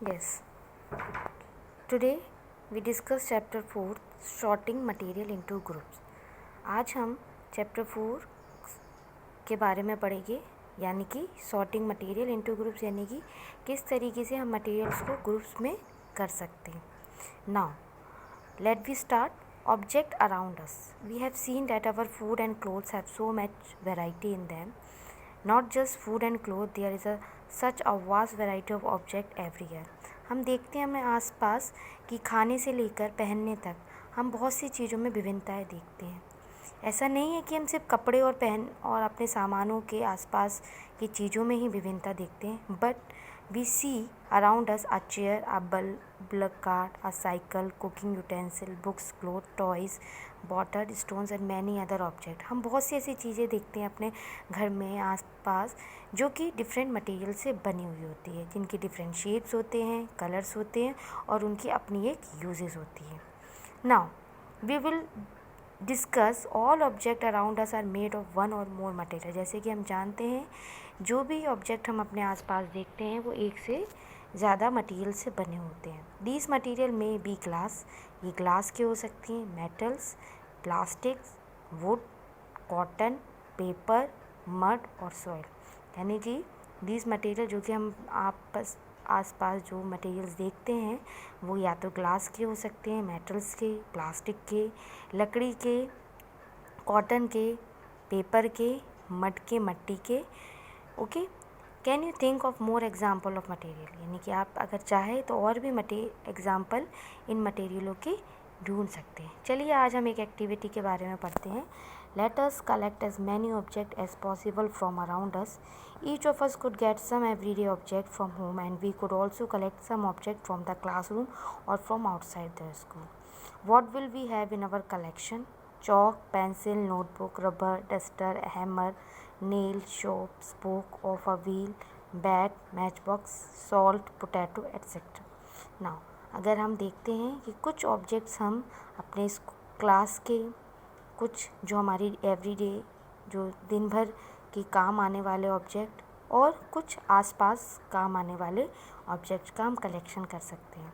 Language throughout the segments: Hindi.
Yes. Today we discuss chapter 4 sorting material into groups. आज हम चैप्टर 4 के बारे में पढ़ेंगे यानी कि सॉर्टिंग मटेरियल इनटू ग्रुप्स यानी कि किस तरीके से हम मटेरियल्स को ग्रुप्स में कर सकते हैं. Now let we start. Object around us. We have seen that our food and clothes have so much variety in them. Not just food and clothes, there is such a vast variety of object everywhere. हम देखते हैं हमें आसपास कि खाने से लेकर पहनने तक हम बहुत सी चीज़ों में विभिन्नताएं देखते हैं. ऐसा नहीं है कि हम सिर्फ कपड़े और अपने सामानों के आसपास की चीज़ों में ही विभिन्नता देखते हैं, but we see around us a chair, a bullock cart, a cycle, cooking utensil, books, clothes, toys, bottled stones and many other objects. हम बहुत सी ऐसी चीज़ें देखते हैं अपने घर में आसपास जो कि डिफरेंट मटेरियल से बनी हुई होती है, जिनकी डिफरेंट शेप्स होते हैं, कलर्स होते हैं और उनकी अपनी एक यूजेस होती है. Now we will discuss all object around us are made of one or more material. जैसे कि हम जानते हैं जो भी ऑब्जेक्ट हम अपने आसपास देखते हैं वो एक से ज़्यादा मटेरियल से बने होते हैं. दीज मटेरियल में बी ग्लास, ये ग्लास के हो सकती हैं, metals, plastics, would, cotton, paper, mud और सॉइल. यानी कि दीज मटेरियल जो कि हम आसपास जो मटेरियल्स देखते हैं वो या तो ग्लास के हो सकते हैं, मेटल्स के, प्लास्टिक के, लकड़ी के, कॉटन के, पेपर के, मड के, मट्टी के. Okay. Can you think of more example of material. यानी कि आप अगर चाहें तो और भी एग्जाम्पल इन मटेरियलों के ढूंढ सकते हैं. चलिए आज हम एक एक्टिविटी के बारे में पढ़ते हैं. Let us collect as many objects as possible from around us. Each of us could get some everyday object from home, and we could also collect some object from the classroom or from outside the school. What will we have in our collection? Chalk, pencil, notebook, rubber, duster, hammer, nail, soap, spoke of a wheel, bat, matchbox, salt, potato, etc. Now, अगर हम देखते हैं कि कुछ ऑब्जेक्ट्स हम अपने क्लास के, कुछ जो हमारी एवरीडे जो दिन भर की काम आने वाले ऑब्जेक्ट और कुछ आसपास काम आने वाले ऑब्जेक्ट्स का हम कलेक्शन कर सकते हैं.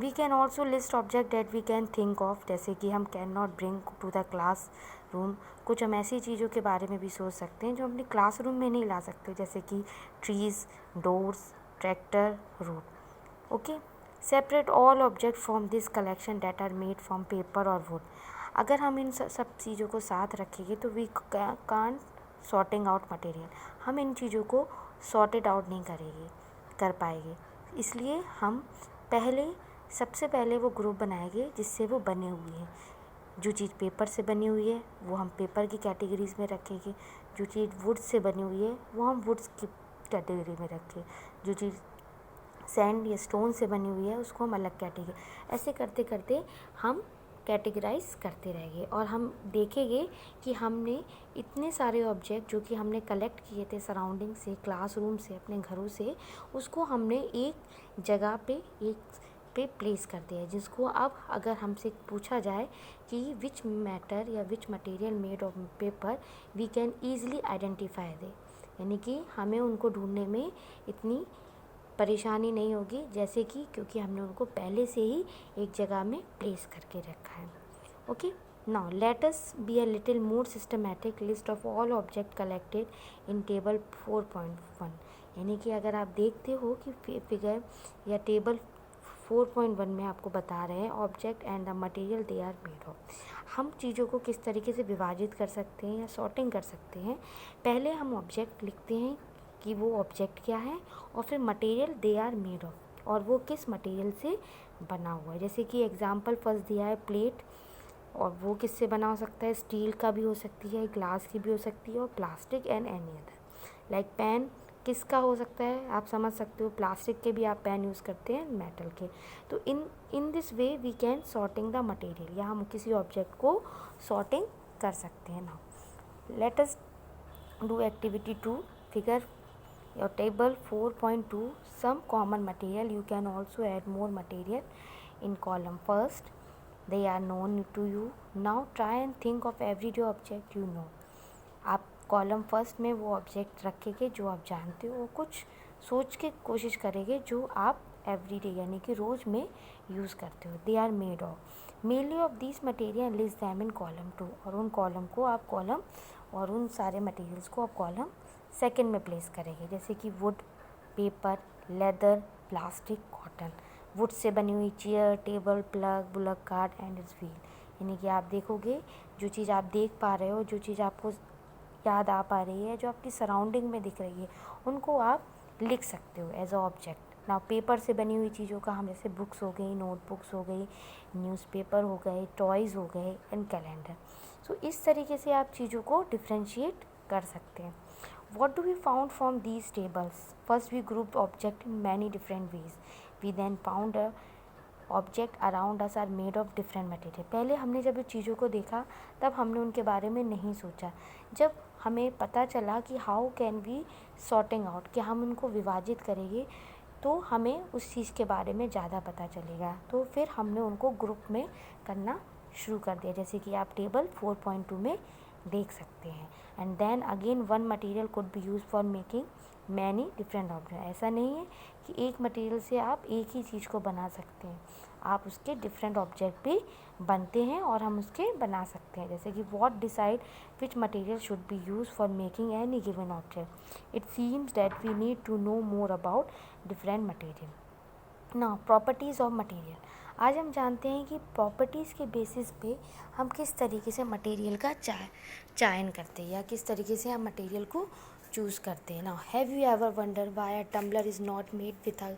We can also list object that we can think of. जैसे कि हम can not bring to the classroom. कुछ हम ऐसी चीज़ों के बारे में भी सोच सकते हैं जो अपने क्लासरूम में नहीं ला सकते, जैसे कि trees, doors, tractor, road. Okay. Separate all object from this collection that are made from paper or wood. अगर हम इन सब चीज़ों को साथ रखेंगे तो we can't sorting out material. हम इन चीज़ों को सॉर्टेड आउट नहीं कर पाएंगे. इसलिए हम सबसे पहले वो ग्रुप बनाएंगे जिससे वो बने हुए हैं. जो चीज़ पेपर से बनी हुई है वो हम पेपर की कैटेगरीज में रखेंगे. जो चीज़ वुड से बनी हुई है वो हम वुड्स की कैटेगरी में रखें. जो चीज़ सैंड या स्टोन से बनी हुई है उसको हम अलग कैटेगरी. ऐसे करते करते हम कैटेगराइज करते रहेंगे और हम देखेंगे कि हमने इतने सारे ऑब्जेक्ट जो कि हमने कलेक्ट किए थे सराउंडिंग से, क्लासरूम से, अपने घरों से, उसको हमने एक जगह पे प्लेस कर दिया है, जिसको अब अगर हमसे पूछा जाए कि विच मैटर या which material made of paper, we can easily identify they. यानी कि हमें उनको ढूंढने में इतनी परेशानी नहीं होगी, जैसे कि क्योंकि हमने उनको पहले से ही एक जगह में प्लेस करके रखा है. Okay. Now let us be a little more systematic. List of all object collected in table 4.1. यानी कि अगर आप देखते हो कि फिगर या टेबल 4.1 में आपको बता रहे हैं object and the material they are made of. हम चीज़ों को किस तरीके से विभाजित कर सकते हैं या सॉर्टिंग कर सकते हैं. पहले हम ऑब्जेक्ट लिखते हैं कि वो ऑब्जेक्ट क्या है और फिर material they are made of और वो किस मटेरियल से बना हुआ है. जैसे कि एग्जांपल फर्स्ट दिया है प्लेट, और वो किससे बना हो सकता है, स्टील का भी हो सकती है, ग्लास की भी हो सकती है और plastic and any other. Like pen किसका हो सकता है, आप समझ सकते हो, प्लास्टिक के भी आप पेन यूज़ करते हैं, मेटल के. तो in this way we can sorting the material, या हम किसी ऑब्जेक्ट को सॉर्टिंग कर सकते हैं. Now let us do activity 2. Figure your table 4.2 some common material. You can also add more material in column first. They are known to you. Now try and think of everyday object you know. आप कॉलम फर्स्ट में वो ऑब्जेक्ट रखेंगे जो आप जानते हो, कुछ सोच के कोशिश करेंगे जो आप एवरीडे यानी कि रोज़ में यूज़ करते हो। They are made of mainly of this material list them in column 2, और उन कॉलम को आप कॉलम और उन सारे मटेरियल्स को आप कॉलम सेकंड में प्लेस करेंगे, जैसे कि would, paper, leather, plastic, cotton. Would say बनी हुई chair, table, plug, bullock cart and it's wheel. यानी कि आप देखोगे जो चीज़ आप देख पा रहे हो, जो चीज़ आपको याद आ पा रही है, जो आपकी सराउंडिंग में दिख रही है, उनको आप लिख सकते हो एज अ ऑब्जेक्ट। ना पेपर से बनी हुई चीज़ों का हम जैसे बुक्स हो गई, नोटबुक्स हो गई, न्यूज़पेपर हो गए, टॉयज़ हो गए एंड कैलेंडर। सो इस तरीके से आप चीज़ों को डिफ्रेंशिएट कर सकते हैं। What do we found from these tables? First, we grouped objects in many different ways. We then found a object around us are made of different material. पहले हमने जब चीज़ों को देखा तब हमने उनके बारे में नहीं सोचा। जब हमें पता चला कि how can we sorting out, कि हम उनको विभाजित करेंगे तो हमें उस चीज़ के बारे में ज़्यादा पता चलेगा, तो फिर हमने उनको ग्रुप में करना शुरू कर दिया, जैसे कि आप टेबल 4.2 में देख सकते हैं। And then again one material could be use for making many different object. ऐसा नहीं है कि एक मटेरियल से आप एक ही चीज़ को बना सकते हैं, आप उसके डिफरेंट ऑब्जेक्ट भी बनते हैं और हम उसके बना सकते हैं, जैसे कि what decide which material should be use for making any given object. It seems that we need to know more about different material. Now properties of material. आज हम जानते हैं कि प्रॉपर्टीज़ के बेसिस पे हम किस तरीके से मटेरियल का चयन करते हैं या किस तरीके से हम मटेरियल को चूज़ करते हैं। Now have you ever wonder why a tumbler is not made with a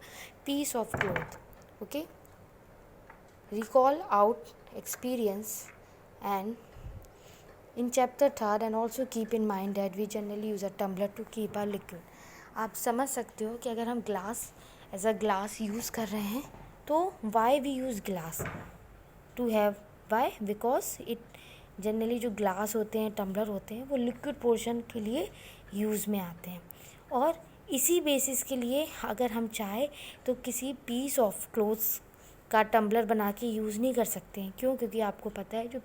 piece of cloth? Okay, recall out experience and in chapter 3rd and also keep in mind that we generally use a tumbler to keep our liquid. आप समझ सकते हो कि अगर हम glass as a glass use कर रहे हैं तो why we use glass to have, why because it generally जो ग्लास होते हैं, टम्बलर होते हैं, वो लिक्विड पोर्शन के लिए यूज़ में आते हैं। और इसी बेसिस के लिए अगर हम चाहे तो किसी पीस ऑफ क्लोथ्स का टम्बलर बना के यूज़ नहीं कर सकते हैं। क्यों? क्योंकि आपको पता है जो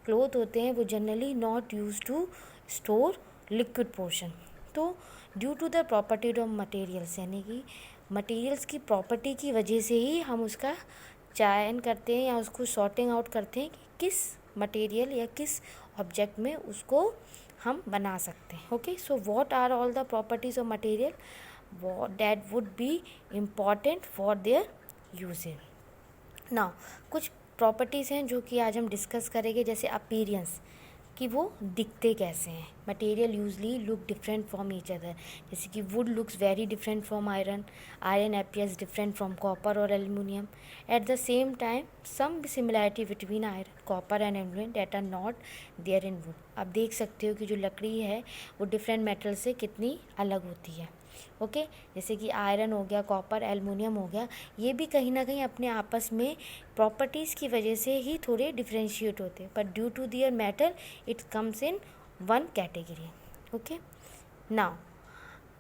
क्लोथ होते हैं वो generally not use to store liquid portion. तो due to the property of materials, यानी कि मटेरियल्स की प्रॉपर्टी की वजह से ही हम उसका चयन करते हैं या उसको सॉर्टिंग आउट करते हैं कि किस मटेरियल या किस ऑब्जेक्ट में उसको हम बना सकते हैं। Okay, so what are all the properties of material that would be important for their uses. ना कुछ प्रॉपर्टीज़ हैं जो कि आज हम डिस्कस करेंगे, जैसे अपीयरेंस, कि वो दिखते कैसे हैं। Material usually look different from each other, जैसे कि wood looks very different from iron, iron appears different from copper और aluminium. At the same time some similarity between iron, copper and aluminium that are not there in wood. आप देख सकते हो कि जो लकड़ी है वो डिफरेंट मेटल से कितनी अलग होती है। ओके, जैसे कि आयरन हो गया, कॉपर, एल्युमिनियम हो गया, ये भी कहीं ना कहीं अपने आपस में प्रॉपर्टीज़ की वजह से ही थोड़े डिफ्रेंशिएट होते हैं, but due to their metal it comes in one category. Okay, now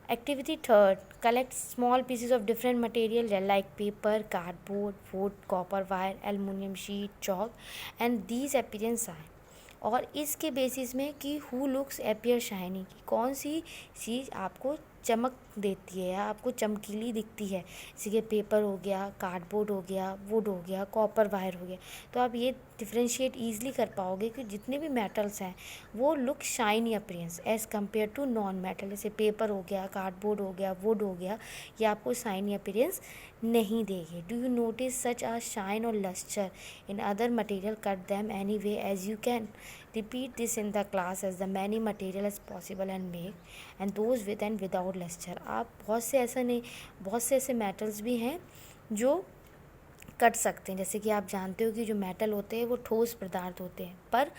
activity 3rd, collect small pieces of different material like paper, cardboard, wood, copper wire, aluminium sheet, chalk and these appearance are. और इसके बेसिस में कि हु लुक्स अपीयर शाइनी, कि कौन सी चीज़ आपको चमक देती है या आपको चमकीली दिखती है, जैसे कि पेपर हो गया, कार्डबोर्ड हो गया, वुड हो गया, कॉपर वायर हो गया। तो आप ये डिफ्रेंशिएट ईजिली कर पाओगे कि जितने भी मेटल्स हैं वो look shiny appearance as compare to non metal, जैसे पेपर हो गया, कार्डबोर्ड हो गया, वुड हो गया, ये आपको शाइनी अपीयरेंस नहीं देगी। Do you notice such a shine और lustre in other material? Cut them any way as you can. Repeat this in the class as the many material as possible and make and those with and without luster. आप बहुत से ऐसे मेटल्स भी हैं जो कट सकते हैं, जैसे कि आप जानते हो कि जो मेटल होते हैं वो ठोस पदार्थ होते हैं, पर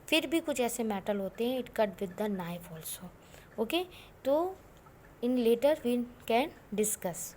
फिर भी कुछ ऐसे मेटल होते हैं it cut with the knife also. Okay, तो इन लेटर वी कैन डिस्कस।